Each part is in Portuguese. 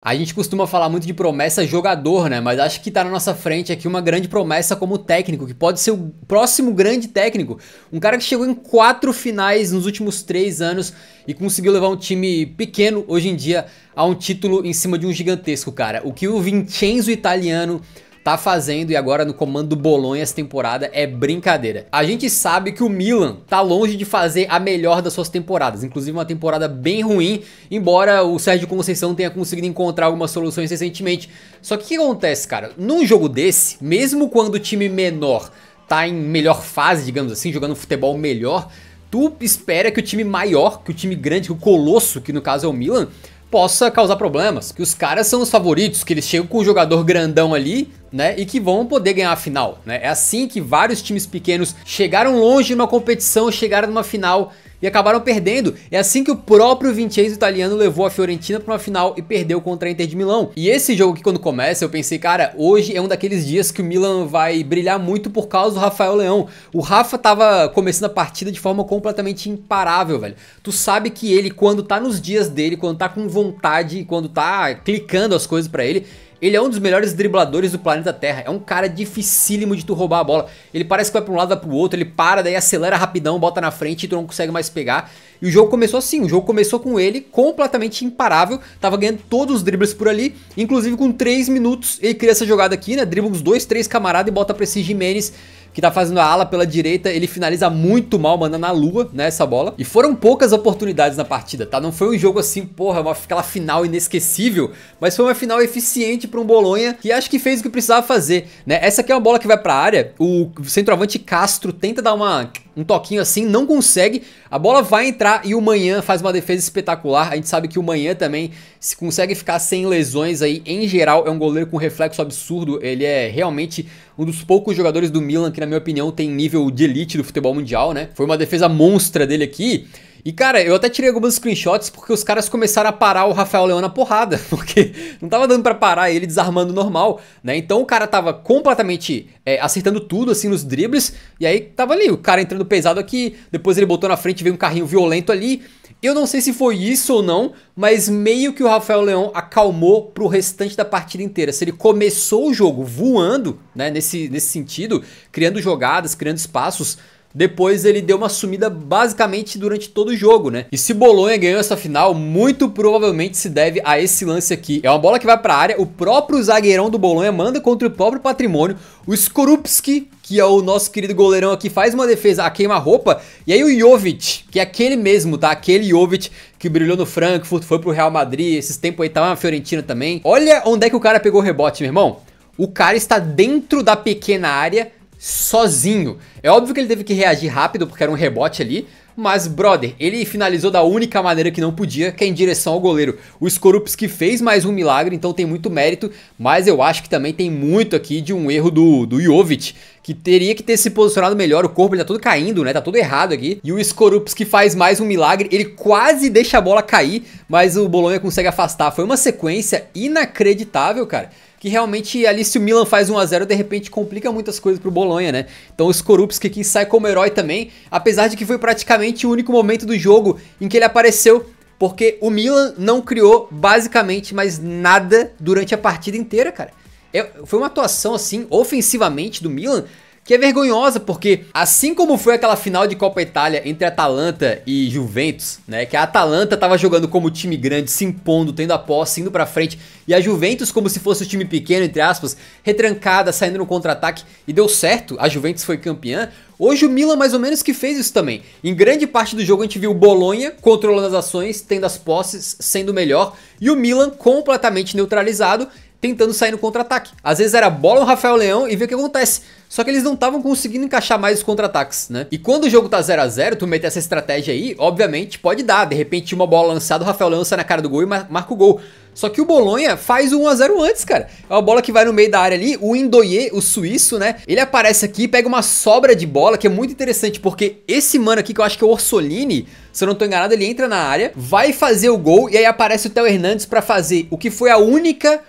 A gente costuma falar muito de promessa jogador, né? Mas acho que tá na nossa frente aqui uma grande promessa como técnico, que pode ser o próximo grande técnico. Um cara que chegou em 4 finais nos últimos 3 anos e conseguiu levar um time pequeno, hoje em dia, a um título em cima de um gigantesco, cara. O que o Vincenzo Italiano tá fazendo e agora no comando do Bolonha essa temporada é brincadeira. A gente sabe que o Milan tá longe de fazer a melhor das suas temporadas, inclusive uma temporada bem ruim, embora o Sérgio Conceição tenha conseguido encontrar algumas soluções recentemente. Só que o que acontece, cara? Num jogo desse, mesmo quando o time menor tá em melhor fase, digamos assim, jogando um futebol melhor, tu espera que o time maior, que o time grande, que o colosso, que no caso é o Milan, possa causar problemas, que os caras são os favoritos, que eles chegam com um jogador grandão ali, né, e que vão poder ganhar a final, né? É assim que vários times pequenos chegaram longe numa competição, chegaram numa final e acabaram perdendo. É assim que o próprio Vincenzo Italiano levou a Fiorentina para uma final e perdeu contra a Inter de Milão. E esse jogo aqui, quando começa, eu pensei, cara, hoje é um daqueles dias que o Milan vai brilhar muito por causa do Rafael Leão. O Rafa tava começando a partida de forma completamente imparável, velho. Tu sabe que ele, quando tá nos dias dele, quando tá com vontade, quando tá clicando as coisas pra ele é um dos melhores dribladores do planeta Terra. É um cara dificílimo de tu roubar a bola. Ele parece que vai pra um lado, vai pro outro, ele para, daí acelera rapidão, bota na frente e tu não consegue mais pegar. E o jogo começou assim, o jogo começou com ele completamente imparável, tava ganhando todos os dribles por ali, inclusive com 3 minutos ele cria essa jogada aqui, né, dribla uns 2, 3 camaradas e bota pra esse Gimenez, que tá fazendo a ala pela direita. Ele finaliza muito mal, mandando na lua, né, essa bola. E foram poucas oportunidades na partida, tá? Não foi um jogo assim, porra, aquela final inesquecível, mas foi uma final eficiente pra um Bolonha que acho que fez o que precisava fazer, né? Essa aqui é uma bola que vai pra área, o centroavante Castro tenta dar um toquinho assim, não consegue, a bola vai entrar e o Manhã faz uma defesa espetacular. A gente sabe que o Manhã também, se consegue ficar sem lesões aí, em geral, é um goleiro com reflexo absurdo. Ele é realmente um dos poucos jogadores do Milan que, na minha opinião, tem nível de elite do futebol mundial, né? Foi uma defesa monstra dele aqui. E cara, eu até tirei alguns screenshots porque os caras começaram a parar o Rafael Leão na porrada, porque não tava dando pra parar ele desarmando normal, né? Então o cara tava completamente acertando tudo assim nos dribles, e aí tava ali o cara entrando pesado aqui, depois ele botou na frente, veio um carrinho violento ali. Eu não sei se foi isso ou não, mas meio que o Rafael Leão acalmou pro restante da partida inteira. Se ele começou o jogo voando, né, nesse sentido, criando jogadas, criando espaços, depois ele deu uma sumida basicamente durante todo o jogo, né? E se Bolonha ganhou essa final, muito provavelmente se deve a esse lance aqui. É uma bola que vai pra área, o próprio zagueirão do Bolonha manda contra o próprio patrimônio. O Skorupski, que é o nosso querido goleirão aqui, faz uma defesa a queima-roupa. E aí o Jovic, que é aquele mesmo, tá? Aquele Jovic que brilhou no Frankfurt, foi pro Real Madrid, esses tempos aí tava na Fiorentina também. Olha onde é que o cara pegou o rebote, meu irmão. O cara está dentro da pequena área, sozinho. É óbvio que ele teve que reagir rápido porque era um rebote ali, mas brother, ele finalizou da única maneira que não podia, que é em direção ao goleiro. O Skorupski fez mais um milagre, então tem muito mérito, mas eu acho que também tem muito aqui de um erro do Jovic, que teria que ter se posicionado melhor. O corpo ele tá todo caindo, né, tá todo errado aqui. E o Skorupski faz mais um milagre, ele quase deixa a bola cair, mas o Bolonha consegue afastar. Foi uma sequência inacreditável, cara, que realmente ali, se o Milan faz 1 a 0, de repente complica muitas coisas pro Bolonha, né? Então o Skorupski aqui sai como herói também, apesar de que foi praticamente o único momento do jogo em que ele apareceu, porque o Milan não criou basicamente mais nada durante a partida inteira, cara. Foi uma atuação assim, ofensivamente do Milan, que é vergonhosa, porque assim como foi aquela final de Copa Itália entre Atalanta e Juventus, né, que a Atalanta tava jogando como time grande, se impondo, tendo a posse, indo pra frente, e a Juventus como se fosse o time pequeno, entre aspas, retrancada, saindo no contra-ataque, e deu certo, a Juventus foi campeã. Hoje o Milan mais ou menos que fez isso também. Em grande parte do jogo a gente viu o Bolonha controlando as ações, tendo as posses, sendo melhor, e o Milan completamente neutralizado, tentando sair no contra-ataque. Às vezes era bola no Rafael Leão e ver o que acontece. Só que eles não estavam conseguindo encaixar mais os contra-ataques, né? E quando o jogo tá 0 a 0, tu meter essa estratégia aí, obviamente pode dar. De repente uma bola lançada, o Rafael Leão sai na cara do gol e marca o gol. Só que o Bolonha faz o 1 a 0 antes, cara. É uma bola que vai no meio da área ali, o Ndoye, o suíço, né? Ele aparece aqui, pega uma sobra de bola, que é muito interessante, porque esse mano aqui, que eu acho que é o Orsolini, se eu não tô enganado, ele entra na área, vai fazer o gol, e aí aparece o Theo Hernandes pra fazer o que foi a única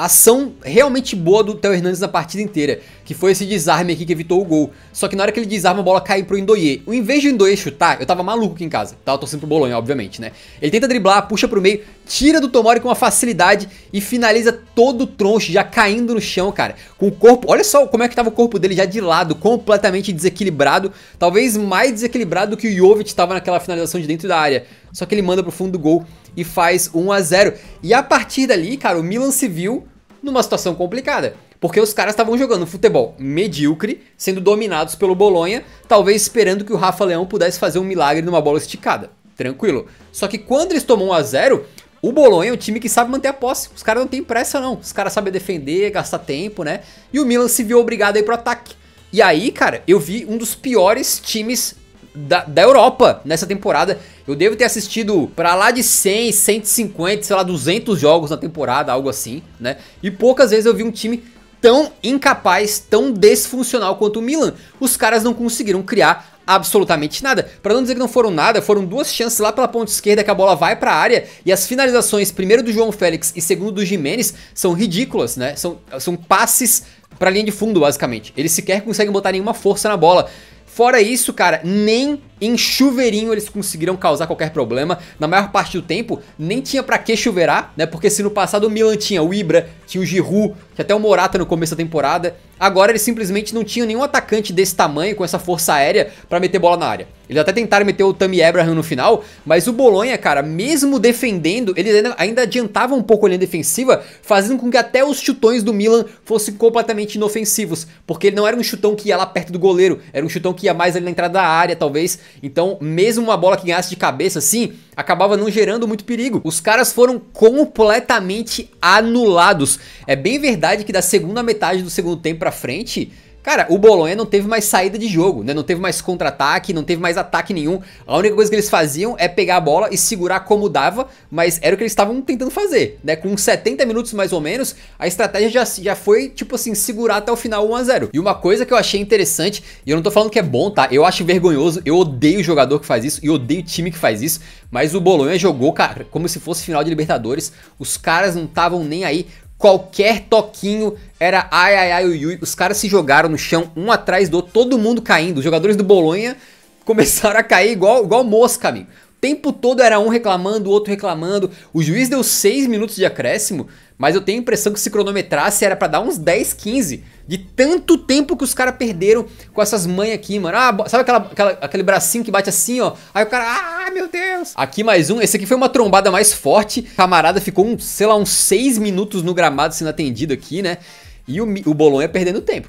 ação realmente boa do Theo Hernandes na partida inteira, que foi esse desarme aqui que evitou o gol. Só que na hora que ele desarma, a bola cai pro Ndoye. Em vez de o Ndoye chutar, eu tava maluco aqui em casa. Tava torcendo pro Bolonha, obviamente, né? Ele tenta driblar, puxa pro meio, tira do Tomori com uma facilidade e finaliza todo o troncho, já caindo no chão, cara. Com o corpo, olha só como é que tava o corpo dele já de lado, completamente desequilibrado. Talvez mais desequilibrado do que o Jovic tava naquela finalização de dentro da área. Só que ele manda pro fundo do gol e faz 1 a 0. E a partir dali, cara, o Milan se viu numa situação complicada. Porque os caras estavam jogando futebol medíocre, sendo dominados pelo Bolonha, talvez esperando que o Rafa Leão pudesse fazer um milagre numa bola esticada. Tranquilo. Só que quando eles tomam 1 a 0, o Bolonha é um time que sabe manter a posse. Os caras não tem pressa não. Os caras sabem defender, gastar tempo, né? E o Milan se viu obrigado a ir pro ataque. E aí, cara, eu vi um dos piores times da Europa nessa temporada. Eu devo ter assistido pra lá de 100, 150, sei lá, 200 jogos na temporada, algo assim, né? E poucas vezes eu vi um time tão incapaz, tão desfuncional quanto o Milan. Os caras não conseguiram criar absolutamente nada. Pra não dizer que não foram nada, foram 2 chances lá pela ponta esquerda que a bola vai pra área e as finalizações, primeiro do João Félix e segundo do Gimenez, são ridículas, né? São passes pra linha de fundo, basicamente. Eles sequer conseguem botar nenhuma força na bola. Fora isso, cara, nem em chuveirinho eles conseguiram causar qualquer problema. Na maior parte do tempo, nem tinha pra que chuveirar, né? Porque se no passado o Milan tinha o Ibra, tinha o Giroud, tinha até o Morata no começo da temporada, agora eles simplesmente não tinham nenhum atacante desse tamanho, com essa força aérea, pra meter bola na área. Eles até tentaram meter o Tammy Abraham no final, mas o Bolonha, cara, mesmo defendendo, eles ainda adiantavam um pouco a linha defensiva, fazendo com que até os chutões do Milan fossem completamente inofensivos, porque ele não era um chutão que ia lá perto do goleiro, era um chutão que ia mais ali na entrada da área, talvez. Então, mesmo uma bola que ganhasse de cabeça assim, acabava não gerando muito perigo. Os caras foram completamente anulados. É bem verdade que da segunda metade do segundo tempo pra frente, cara, o Bolonha não teve mais saída de jogo, né? Não teve mais contra-ataque, não teve mais ataque nenhum. A única coisa que eles faziam é pegar a bola e segurar como dava, mas era o que eles estavam tentando fazer, né? Com 70 minutos mais ou menos, a estratégia já foi, tipo assim, segurar até o final 1 a 0. E uma coisa que eu achei interessante, e eu não tô falando que é bom, tá? Eu acho vergonhoso, eu odeio o jogador que faz isso, e odeio o time que faz isso, mas o Bolonha jogou, cara, como se fosse final de Libertadores. Os caras não estavam nem aí. Qualquer toquinho era ai, ai, ai, ui, ui. Os caras se jogaram no chão, um atrás do outro, todo mundo caindo. Os jogadores do Bolonha começaram a cair igual mosca, amigo. O tempo todo era um reclamando, o outro reclamando. O juiz deu 6 minutos de acréscimo, mas eu tenho a impressão que se cronometrasse era pra dar uns 10, 15. De tanto tempo que os caras perderam com essas manhas aqui, mano. Ah, sabe aquele bracinho que bate assim, ó? Aí o cara, ah, meu Deus. Aqui mais um, esse aqui foi uma trombada mais forte. O camarada ficou, sei lá, uns 6 minutos no gramado sendo atendido aqui, né? E o Bolonha perdendo tempo.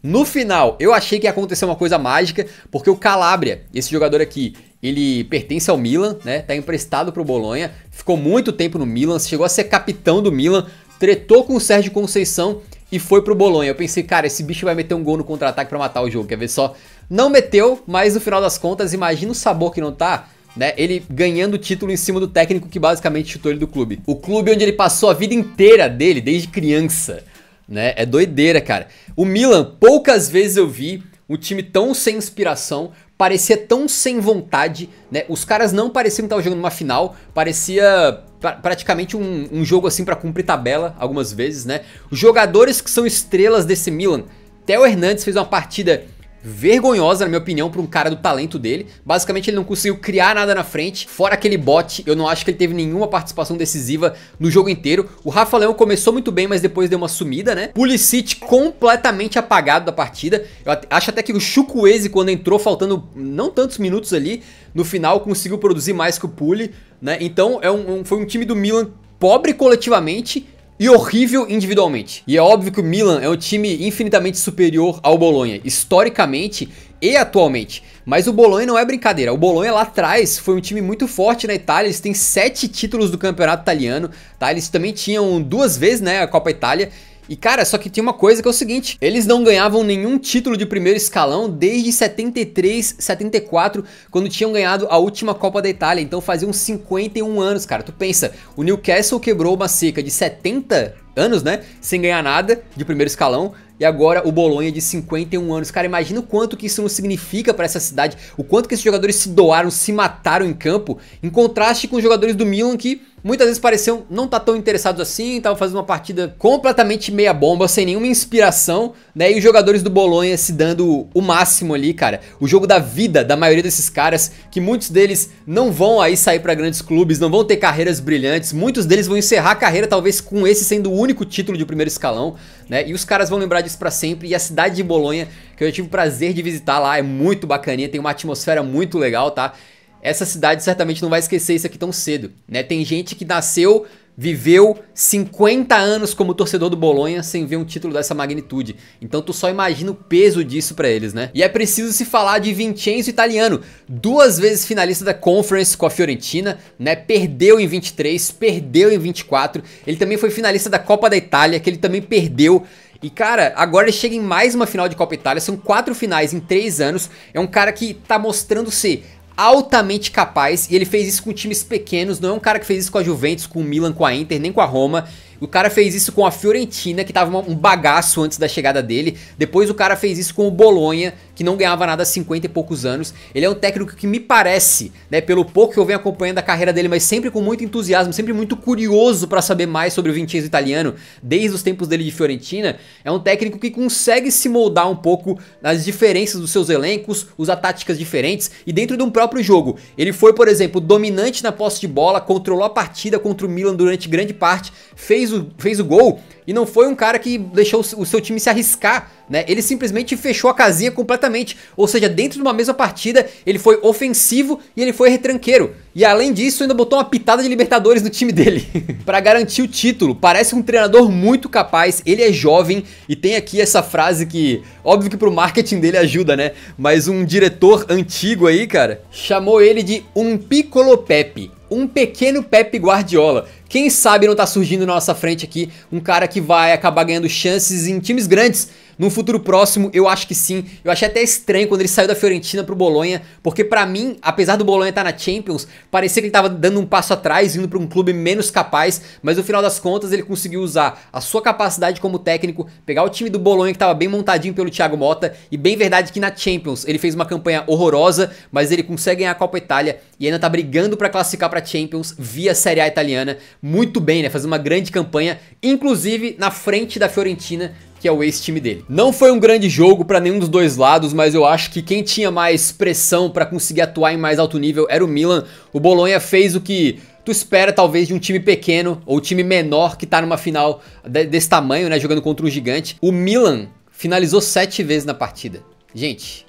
No final, eu achei que ia acontecer uma coisa mágica, porque o Calabria, esse jogador aqui, ele pertence ao Milan, né? Tá emprestado pro Bolonha, ficou muito tempo no Milan, chegou a ser capitão do Milan, tretou com o Sérgio Conceição e foi pro Bolonha. Eu pensei, cara, esse bicho vai meter um gol no contra-ataque pra matar o jogo, quer ver só? Não meteu, mas no final das contas, imagina o sabor que não tá, né? Ele ganhando o título em cima do técnico que basicamente chutou ele do clube. O clube onde ele passou a vida inteira dele, desde criança, né? É doideira, cara. O Milan, poucas vezes eu vi um time tão sem inspiração, parecia tão sem vontade, né? Os caras não pareciam que estavam jogando uma final, parecia praticamente um jogo assim pra cumprir tabela, algumas vezes, né? Os jogadores que são estrelas desse Milan, Theo Hernandes fez uma partida vergonhosa, na minha opinião, para um cara do talento dele. Basicamente ele não conseguiu criar nada na frente. Fora aquele bote, eu não acho que ele teve nenhuma participação decisiva no jogo inteiro. O Rafa Leão começou muito bem, mas depois deu uma sumida, né? Pulisic completamente apagado da partida. Eu acho até que o Chukwueze, quando entrou faltando não tantos minutos ali, no final conseguiu produzir mais que o Puli, né? Então foi um time do Milan pobre coletivamente e horrível individualmente. E é óbvio que o Milan é um time infinitamente superior ao Bolonha, historicamente e atualmente. Mas o Bolonha não é brincadeira. O Bolonha lá atrás foi um time muito forte na Itália. Eles têm 7 títulos do campeonato italiano, tá? Eles também tinham 2 vezes, né, a Copa Itália. E cara, só que tinha uma coisa que é o seguinte, eles não ganhavam nenhum título de primeiro escalão desde 73, 74, quando tinham ganhado a última Copa da Itália. Então faziam 51 anos, cara. Tu pensa, o Newcastle quebrou uma seca de 70 anos, né, sem ganhar nada de primeiro escalão. E agora o Bolonha de 51 anos. Cara, imagina o quanto que isso não significa pra essa cidade, o quanto que esses jogadores se doaram, se mataram em campo, em contraste com os jogadores do Milan que muitas vezes pareciam não estar tão interessados assim, estavam fazendo uma partida completamente meia bomba, sem nenhuma inspiração, né? E os jogadores do Bolonha se dando o máximo ali, cara. O jogo da vida da maioria desses caras, que muitos deles não vão aí sair pra grandes clubes, não vão ter carreiras brilhantes, muitos deles vão encerrar a carreira talvez com esse sendo o único título de primeiro escalão, né? E os caras vão lembrar disso pra sempre. E a cidade de Bolonha, que eu tive o prazer de visitar lá, é muito bacaninha, tem uma atmosfera muito legal, tá? Essa cidade certamente não vai esquecer isso aqui tão cedo, né? Tem gente que nasceu, viveu 50 anos como torcedor do Bolonha sem ver um título dessa magnitude. Então tu só imagina o peso disso pra eles, né? E é preciso se falar de Vincenzo Italiano, 2 vezes finalista da Conference com a Fiorentina, né? Perdeu em 23, perdeu em 24. Ele também foi finalista da Copa da Itália, que ele também perdeu. E cara, agora ele chega em mais uma final de Copa Itália, são 4 finais em 3 anos. É um cara que tá mostrando ser altamente capaz, e ele fez isso com times pequenos, não é um cara que fez isso com a Juventus, com o Milan, com a Inter, nem com a Roma. O cara fez isso com a Fiorentina, que tava um bagaço antes da chegada dele. Depois o cara fez isso com o Bolonha, que não ganhava nada há 50 e poucos anos. Ele é um técnico que me parece, né, pelo pouco que eu venho acompanhando a carreira dele, mas sempre com muito entusiasmo, sempre muito curioso pra saber mais sobre o Vincenzo Italiano, desde os tempos dele de Fiorentina. É um técnico que consegue se moldar um pouco nas diferenças dos seus elencos, usar táticas diferentes e dentro de um próprio jogo. Ele foi, por exemplo, dominante na posse de bola, controlou a partida contra o Milan durante grande parte, fez o gol e não foi um cara que deixou o seu time se arriscar, né? Ele simplesmente fechou a casinha completamente, ou seja, dentro de uma mesma partida ele foi ofensivo e ele foi retranqueiro. E além disso ainda botou uma pitada de Libertadores no time dele pra garantir o título. Parece um treinador muito capaz, ele é jovem e tem aqui essa frase que, óbvio que pro marketing dele ajuda, né? Mas um diretor antigo aí, cara, chamou ele de um piccolo Pepe, um pequeno Pepe Guardiola. Quem sabe não tá surgindo na nossa frente aqui um cara que vai acabar ganhando chances em times grandes num futuro próximo? Eu acho que sim. Eu achei até estranho quando ele saiu da Fiorentina pro Bolonha, porque pra mim, apesar do Bolonha estar na Champions, parecia que ele tava dando um passo atrás, indo pra um clube menos capaz, mas no final das contas ele conseguiu usar a sua capacidade como técnico, pegar o time do Bolonha que tava bem montadinho pelo Thiago Motta, e bem verdade que na Champions ele fez uma campanha horrorosa, mas ele consegue ganhar a Copa Itália e ainda tá brigando pra classificar pra Champions via Série A italiana, muito bem, né, fazendo uma grande campanha, inclusive na frente da Fiorentina, que é o ex-time dele. Não foi um grande jogo pra nenhum dos dois lados, mas eu acho que quem tinha mais pressão pra conseguir atuar em mais alto nível era o Milan. O Bolonha fez o que tu espera talvez de um time pequeno ou time menor que tá numa final desse tamanho, né, jogando contra um gigante. O Milan finalizou 7 vezes na partida. Gente,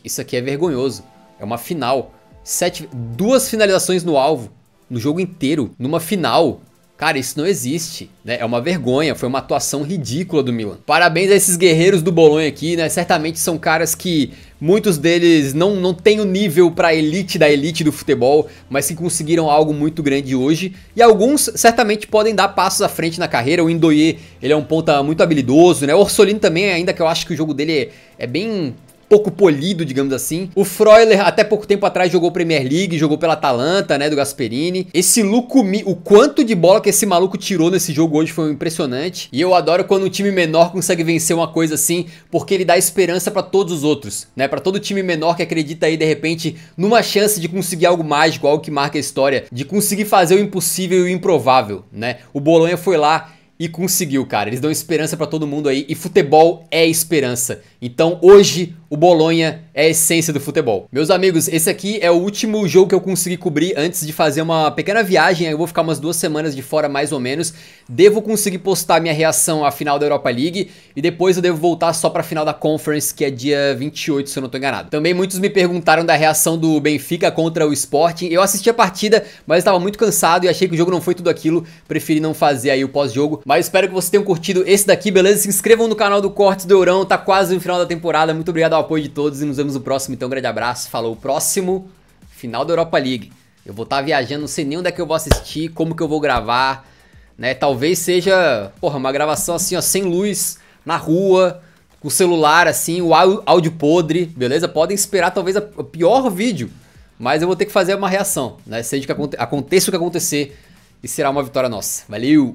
isso aqui é vergonhoso. É uma final. 2 finalizações no alvo, no jogo inteiro, numa final. Cara, isso não existe, né? É uma vergonha, foi uma atuação ridícula do Milan. Parabéns a esses guerreiros do Bolonha aqui, né? Certamente são caras que muitos deles não têm o nível pra elite da elite do futebol, mas que conseguiram algo muito grande hoje. E alguns certamente podem dar passos à frente na carreira. O Ndoye, ele é um ponta muito habilidoso, né? O Orsolini também, ainda que eu acho que o jogo dele é bem pouco polido, digamos assim. O Freuler até pouco tempo atrás jogou Premier League, jogou pela Atalanta, né, do Gasperini. Esse Lucumi, o quanto de bola que esse maluco tirou nesse jogo hoje foi impressionante. E eu adoro quando um time menor consegue vencer uma coisa assim, porque ele dá esperança pra todos os outros, né? Pra todo time menor que acredita aí de repente numa chance de conseguir algo mágico, algo que marca a história, de conseguir fazer o impossível e o improvável, né? O Bolonha foi lá e conseguiu, cara. Eles dão esperança pra todo mundo aí, e futebol é esperança. Então hoje o Bolonha é a essência do futebol. Meus amigos, esse aqui é o último jogo que eu consegui cobrir antes de fazer uma pequena viagem. Eu vou ficar umas 2 semanas de fora mais ou menos. Devo conseguir postar minha reação à final da Europa League e depois eu devo voltar só pra final da Conference, que é dia 28, se eu não tô enganado. Também muitos me perguntaram da reação do Benfica contra o Sporting. Eu assisti a partida, mas estava muito cansado e achei que o jogo não foi tudo aquilo. Preferi não fazer aí o pós-jogo. Mas espero que vocês tenham curtido esse daqui, beleza? Se inscrevam no canal do Cortes do Eurão, tá quase no final da temporada. Muito obrigado ao apoio de todos e nos vemos no próximo. Então, um grande abraço. Falou, próximo final da Europa League. Eu vou estar viajando, não sei nem onde é que eu vou assistir, como que eu vou gravar, né? Talvez seja, porra, uma gravação assim, ó, sem luz, na rua, com o celular assim, o áudio podre, beleza? Podem esperar talvez o pior vídeo, mas eu vou ter que fazer uma reação, né? Seja que aconteça o que acontecer, e será uma vitória nossa. Valeu!